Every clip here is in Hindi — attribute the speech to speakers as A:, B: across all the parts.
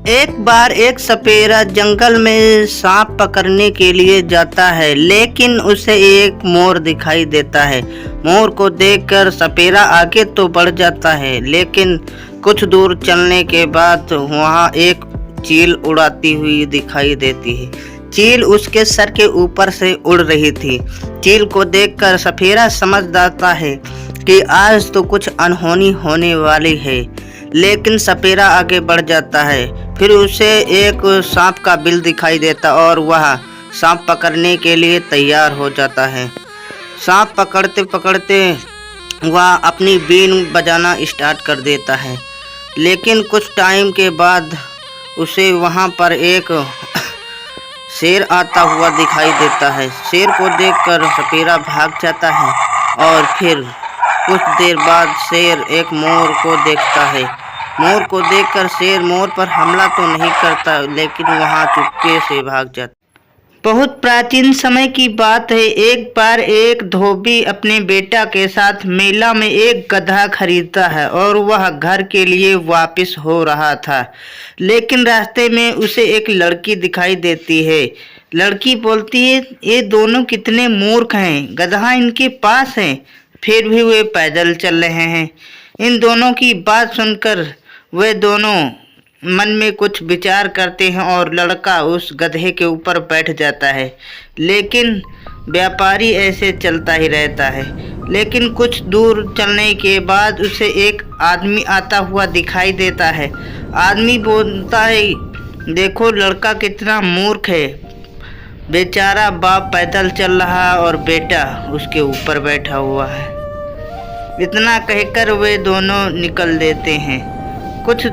A: एक बार एक सपेरा जंगल में सांप पकड़ने के लिए जाता है, लेकिन उसे एक मोर दिखाई देता है। मोर को देखकर सपेरा आगे तो बढ़ जाता है, लेकिन कुछ दूर चलने के बाद वहाँ एक चील उड़ाती हुई दिखाई देती है। चील उसके सर के ऊपर से उड़ रही थी। चील को देखकर सपेरा समझ जाता है कि आज तो कुछ अनहोनी होने वाली है, लेकिन सपेरा आगे बढ़ जाता है। फिर उसे एक सांप का बिल दिखाई देता और वह सांप पकड़ने के लिए तैयार हो जाता है। सांप पकड़ते पकड़ते वह अपनी बीन बजाना स्टार्ट कर देता है, लेकिन कुछ टाइम के बाद उसे वहाँ पर एक शेर आता हुआ दिखाई देता है। शेर को देखकर सपेरा भाग जाता है और फिर कुछ देर बाद शेर एक मोर को देखता है। मोर को देखकर शेर मोर पर हमला तो नहीं करता, लेकिन वहाँ चुपके से भाग जाता। बहुत प्राचीन समय की बात है। एक बार एक धोबी अपने बेटा के साथ मेला में एक गधा खरीदता है और वह घर के लिए वापस हो रहा था, लेकिन रास्ते में उसे एक लड़की दिखाई देती है। लड़की बोलती है, ये दोनों कितने मूर्ख हैं, गधा इनके पास है, फिर भी वे पैदल चल रहे हैं। इन दोनों की बात सुनकर वे दोनों मन में कुछ विचार करते हैं और लड़का उस गधे के ऊपर बैठ जाता है, लेकिन व्यापारी ऐसे चलता ही रहता है। लेकिन कुछ दूर चलने के बाद उसे एक आदमी आता हुआ दिखाई देता है। आदमी बोलता है, देखो लड़का कितना मूर्ख है, बेचारा बाप पैदल चल रहा और बेटा उसके ऊपर बैठा हुआ है। इतना कहकर वे दोनों निकल देते हैं। कुछ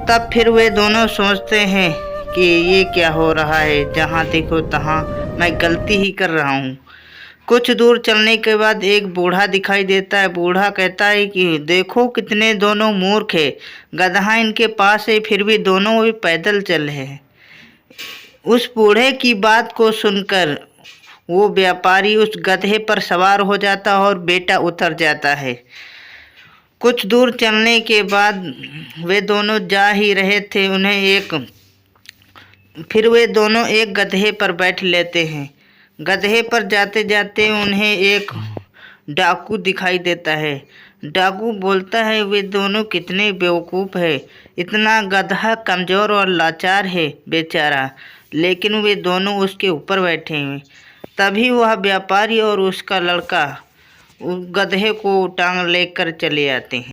A: तब फिर वे दोनों सोचते हैं कि ये क्या हो रहा है, जहाँ देखो तहाँ मैं गलती ही कर रहा हूँ। कुछ दूर चलने के बाद एक बूढ़ा दिखाई देता है। बूढ़ा कहता है कि देखो कितने दोनों मूर्ख है, गधा इनके पास है, फिर भी दोनों भी पैदल चल रहे हैं। उस बूढ़े की बात को सुनकर वो व्यापारी उस गधे पर सवार हो जाता और बेटा उतर जाता है। कुछ दूर चलने के बाद वे दोनों जा ही रहे थे, फिर वे दोनों एक गधे पर बैठ लेते हैं। गधे पर जाते जाते उन्हें एक डाकू दिखाई देता है। डाकू बोलता है, वे दोनों कितने बेवकूफ़ है, इतना गधा कमज़ोर और लाचार है बेचारा, लेकिन वे दोनों उसके ऊपर बैठे हुए। तभी वह व्यापारी और उसका लड़का उस गधे को टांग लेकर चले आते हैं।